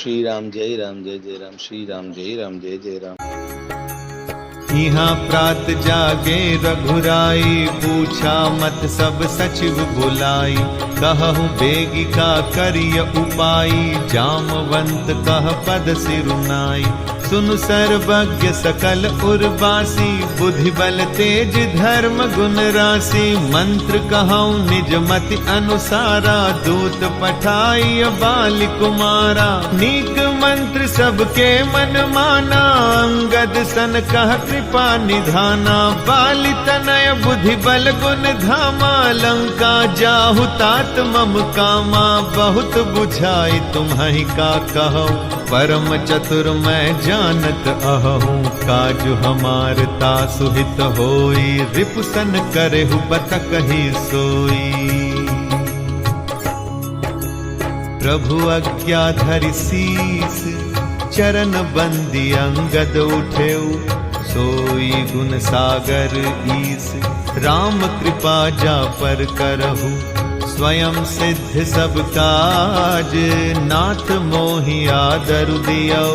श्री राम जय राम जय जय राम, श्री राम जय राम जय जय राम। यहाँ प्रात जागे रघुराई, पूछा मत सब सचिव बुलाई। कहु बेगी का करिय उपाई, जामवंत कह पद सिरुनाई। सुनु सर्वज्ञ सकल उर्वासी, बुद्धि बल तेज धर्म गुण राशि। मंत्र कहूँ निज मति अनुसारा, दूत पठाई बाल कुमारा। नीक मंत्र सबके मन माना, अंगद सन कह कृपा निधाना। बाली तनय बुद्धि बल गुण धामा, लंका जाहु तात मम कामा। बहुत बुझाई तुम्हि का कहो, परम चतुर मैं जानत अहूँ। काजु हमार तासु हित होई, रिपुसन करेहु बत कही सोई। प्रभु आज्ञा धरि शीस, चरण बंदी अंगद उठेऊ। सोई गुण सागर ईस, राम कृपा जा पर करहु। स्वयं सिद्ध सब काज, नाथ मोहि आदर दियौ।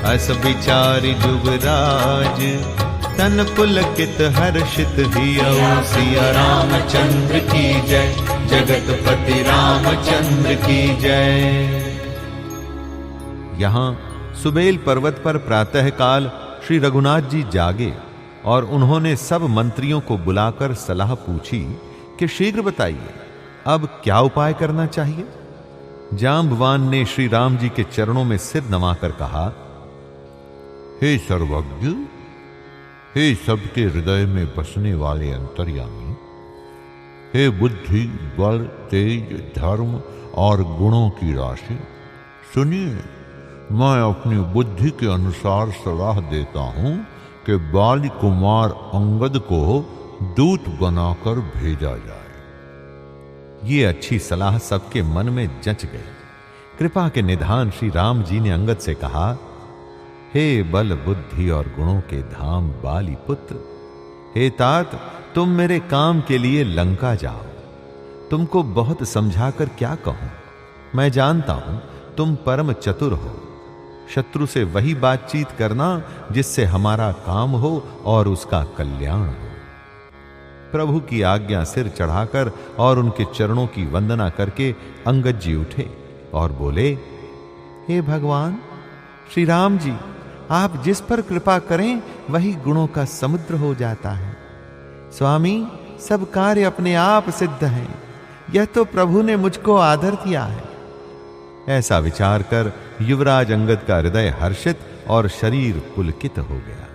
अस विचारि जुगराज, तन पुलकित हर्षित हियौ। सिया रामचंद्र की जय, जगतपति रामचंद्र की जय। यहाँ सुबेल पर्वत पर प्रातः काल श्री रघुनाथ जी जागे और उन्होंने सब मंत्रियों को बुलाकर सलाह पूछी कि शीघ्र बताइए अब क्या उपाय करना चाहिए। जांबवान ने श्री राम जी के चरणों में सिर नवाकर कहा, हे सर्वज्ञ, हे सबके हृदय में बसने वाले अंतर्यामी, हे बुद्धि बल तेज धर्म और गुणों की राशि, सुनिए मैं अपनी बुद्धि के अनुसार सलाह देता हूं कि बाली कुमार अंगद को दूत बनाकर भेजा जाए। ये अच्छी सलाह सबके मन में जच गई। कृपा के निधान श्री राम जी ने अंगद से कहा, हे बल बुद्धि और गुणों के धाम बाली पुत्र, हे तात तुम मेरे काम के लिए लंका जाओ। तुमको बहुत समझाकर क्या कहूं, मैं जानता हूं तुम परम चतुर हो। शत्रु से वही बातचीत करना जिससे हमारा काम हो और उसका कल्याण हो। प्रभु की आज्ञा सिर चढ़ाकर और उनके चरणों की वंदना करके अंगद जी उठे और बोले, हे भगवान श्री राम जी, आप जिस पर कृपा करें वही गुणों का समुद्र हो जाता है। स्वामी, सब कार्य अपने आप सिद्ध हैं, यह तो प्रभु ने मुझको आदर दिया है। ऐसा विचार कर युवराज अंगद का हृदय हर्षित और शरीर पुलकित हो गया।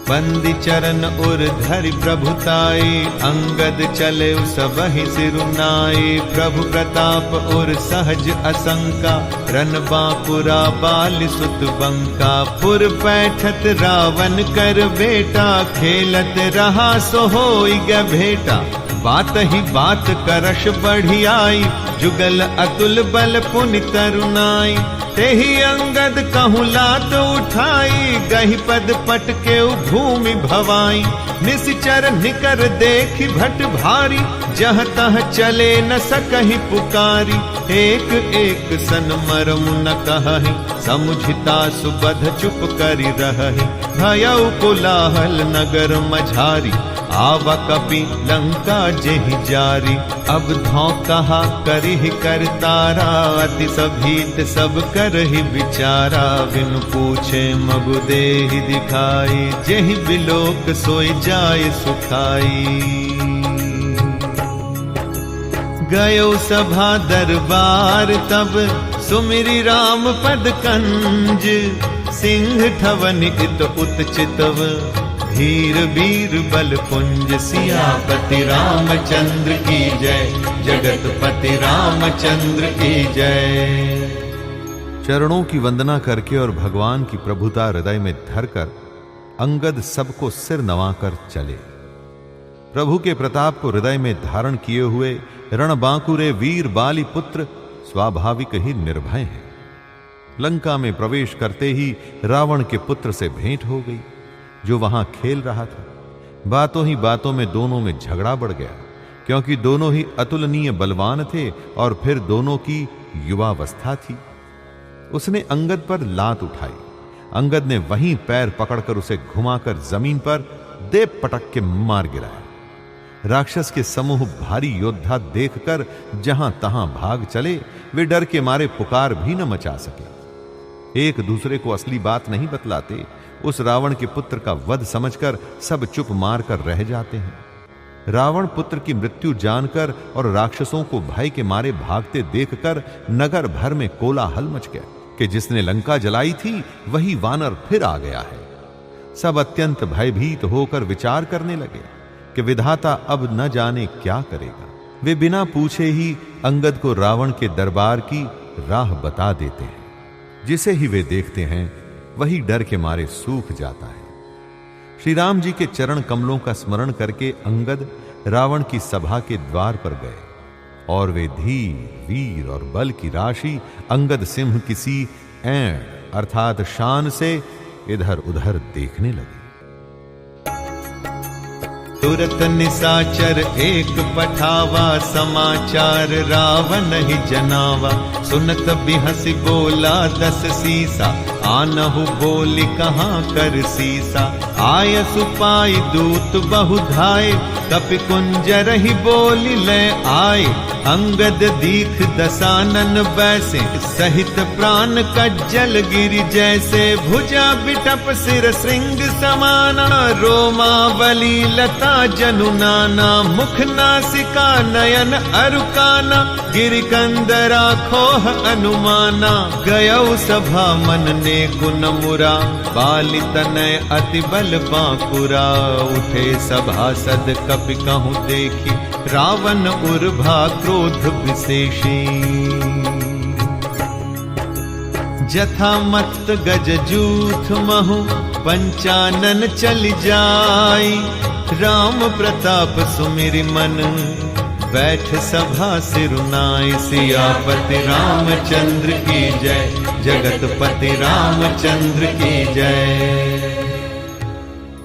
बंदी चरण उर धरि प्रभुताई, अंगद चले सबहि सिरुनाई। प्रभु प्रताप उर सहज असंका, रन बांकुरा बाल सुत बंका। पुर पैठत रावण कर बेटा, खेलत रहा सो होई ग भेटा। बात ही बात करश बढ़ियाई, जुगल अतुल बल पुनि तरुनाई। तेहि अंगद कहूँ लात उठाई, गहि पद पट के भूमि भवाई। निश्चर निकर देखि भट भारी, जह तह चले न सकहि पुकारी। एक एक सन मरम न कहहि, समुझिता सुबध चुप करि रहहि। भयउ कोलाहल नगर मझारी, आवा कपि लंका जेहि जारी। अब धौ कहा करिहि कर तारा, अति सभीत सब करहि विचारा। बिनु पूछे मगु देहि दिखाई, जेहि बिलोक सोई जाय सुखाई। गयो सभा दरबार तब, सुमिरि राम पद कंज। सिंह ठवन इत उत चितव, धीर वीर बल पुंज। सियापति रामचंद्र की जय, जगतपति रामचंद्र की जय। चरणों की वंदना करके और भगवान की प्रभुता हृदय में धरकर अंगद सबको सिर नवाकर चले। प्रभु के प्रताप को हृदय में धारण किए हुए रणबांकुरे वीर बाली पुत्र स्वाभाविक ही निर्भय हैं। लंका में प्रवेश करते ही रावण के पुत्र से भेंट हो गई, जो वहां खेल रहा था। बातों ही बातों में दोनों में झगड़ा बढ़ गया, क्योंकि दोनों ही अतुलनीय बलवान थे और फिर दोनों की युवावस्था थी। उसने अंगद पर लात उठाई। अंगद ने वहीं पैर पकड़कर उसे घुमाकर जमीन पर दे पटक के मार गिराया। राक्षस के समूह भारी योद्धा देखकर जहां तहां भाग चले, वे डर के मारे पुकार भी न मचा सके। एक दूसरे को असली बात नहीं बतलाते। उस रावण के पुत्र का वध समझकर सब चुप मार कर रह जाते हैं। रावण पुत्र की मृत्यु जानकर और राक्षसों को भय के मारे भागते देखकर नगर भर में कोलाहल मच गया कि जिसने लंका जलाई थी वही वानर फिर आ गया है। सब अत्यंत भयभीत होकर विचार करने लगे कि विधाता अब न जाने क्या करेगा। वे बिना पूछे ही अंगद को रावण के दरबार की राह बता देते हैं। जिसे ही वे देखते हैं वही डर के मारे सूख जाता है। श्री राम जी के चरण कमलों का स्मरण करके अंगद रावण की सभा के द्वार पर गए और वे धीर, वीर और बल की राशि अंगद सिंह किसी ऐं अर्थात शान से इधर उधर देखने लगे। तुरत निसाचर एक पठावा, समाचार रावण ही जनावा। सुनत बिहसी बोला 10 सीसा, आनहु बोली कहाँ कर सीसा। आय सुपाई दूत बहुधाय, कपि कुंजर ही बोली ले आए। अंगद दीख दसानन बैसे, सहित प्राण कज्जल गिरि जैसे। भुजा बिटप सिर श्रृंग समाना, रोमावली लता जनु नाना। मुख नासिका नयन अरुकाना, गिरि कंदरा खोह अनुमाना। गयौ सभा मन ने गुण मुरा, बाली तनय अति बल बांकुरा। उठे सभासद कपि कहूँ देखी, रावण उर्भा क्रोध विशेषी। जथा मत गज जूथ महु, पंचानन चल जाई। राम प्रताप सुमिरि मन, बैठ सभा सिरुनाई। सियापति रामचंद्र की जय, जगतपति रामचंद्र की जय।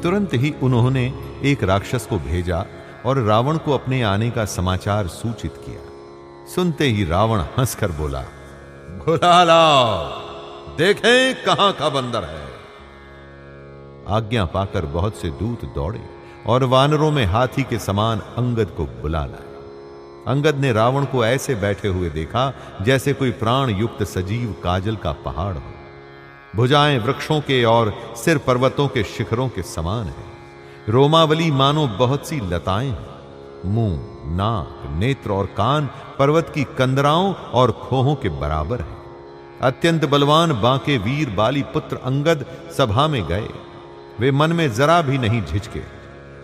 तुरंत ही उन्होंने एक राक्षस को भेजा और रावण को अपने आने का समाचार सूचित किया। सुनते ही रावण हंसकर बोला, बुला लाओ, देखें कहां का बंदर है। आज्ञा पाकर बहुत से दूत दौड़े और वानरों में हाथी के समान अंगद को बुला लाए। अंगद ने रावण को ऐसे बैठे हुए देखा जैसे कोई प्राण युक्त सजीव काजल का पहाड़ हो। भुजाएं वृक्षों के और सिर पर्वतों के शिखरों के समान है। रोमावली मानो बहुत सी लताएं हैं। मुंह, नाक, नेत्र और कान पर्वत की कंदराओं और खोहों के बराबर है। अत्यंत बलवान बांके वीर बाली पुत्र अंगद सभा में गए। वे मन में जरा भी नहीं झिझके।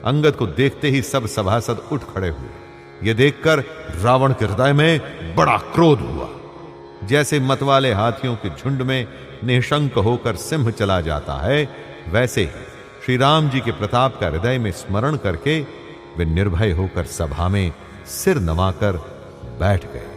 अंगद को देखते ही सब सभासद उठ खड़े हुए। यह देखकर रावण के हृदय में बड़ा क्रोध हुआ। जैसे मतवाले हाथियों के झुंड में निशंक होकर सिंह चला जाता है, वैसे ही श्री राम जी के प्रताप का हृदय में स्मरण करके वे निर्भय होकर सभा में सिर नवाकर बैठ गए।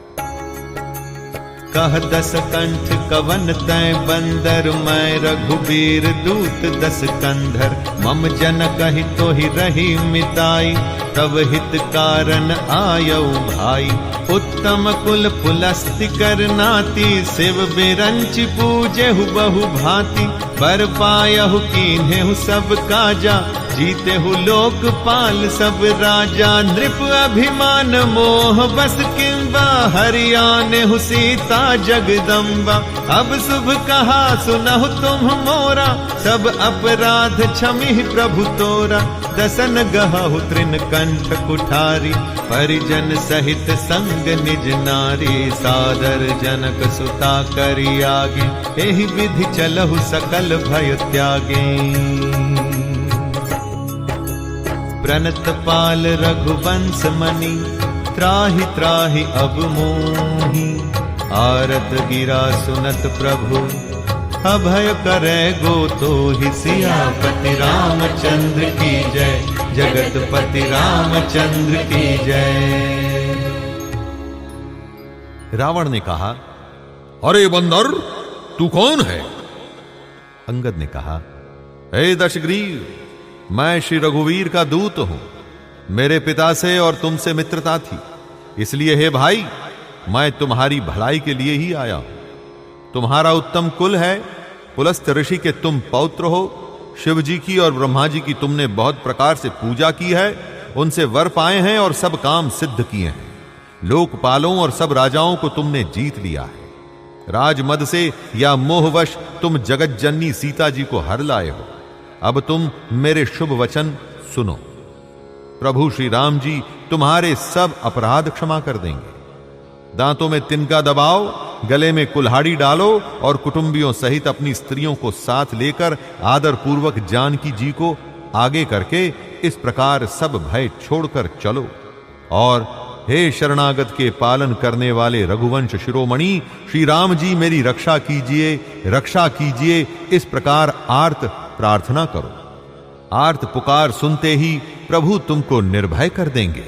कह 10 कंठ कवन तय बंदर, मैं रघुबीर दूत 10 कंधर। मम जन कहि तो ही रही मिताई, तब हित कारण आयौ भाई। उत्तम कुल पुलस्ति कर नाती, शिव बिरंच पूजेहु बहु भांति। बर पायहु कीन्हेहु सब काजा, जीतेहु लोकपाल सब राजा। नृप अभिमान मोह बस किंबा, हरियानेहु सीता जगदम्बा। अब शुभ कहा सुनहु तुम मोरा, सब अपराध क्षमिहि प्रभु तोरा। दसन गहु तृण कंठ कुठारी, परिजन सहित संग निज नारी। सादर जनक सुता करी आगे, एहि विधि चलहु सकल भय त्यागे। प्रणत पाल रघुवंश मणि, त्राहि त्राहि अब मोहि। आरत गिरा सुनत प्रभु, अभय करे गो तो ही। सियापति रामचंद्र की जय, जगतपति रामचंद्र की जय। रावण ने कहा, अरे बंदर, तू कौन है? अंगद ने कहा, हे दशग्रीव, मैं श्री रघुवीर का दूत हूं। मेरे पिता से और तुमसे मित्रता थी, इसलिए हे भाई, मैं तुम्हारी भलाई के लिए ही आया हूं। तुम्हारा उत्तम कुल है, पुलस्त ऋषि के तुम पौत्र हो, शिव जी की और ब्रह्मा जी की तुमने बहुत प्रकार से पूजा की है, उनसे वर पाए हैं और सब काम सिद्ध किए हैं। लोकपालों और सब राजाओं को तुमने जीत लिया है। राजमद से या मोहवश तुम जगत जननी सीता जी को हर लाए हो। अब तुम मेरे शुभ वचन सुनो। प्रभु श्री राम जी तुम्हारे सब अपराध क्षमा कर देंगे। दांतों में तिनका दबाओ, गले में कुल्हाड़ी डालो और कुटुंबियों सहित अपनी स्त्रियों को साथ लेकर आदर पूर्वक जानकी जी को आगे करके इस प्रकार सब भय छोड़कर चलो। और हे शरणागत के पालन करने वाले रघुवंश शिरोमणि श्री राम जी, मेरी रक्षा कीजिए, रक्षा कीजिए, इस प्रकार आर्त प्रार्थना करो। आर्त पुकार सुनते ही प्रभु तुमको निर्भय कर देंगे।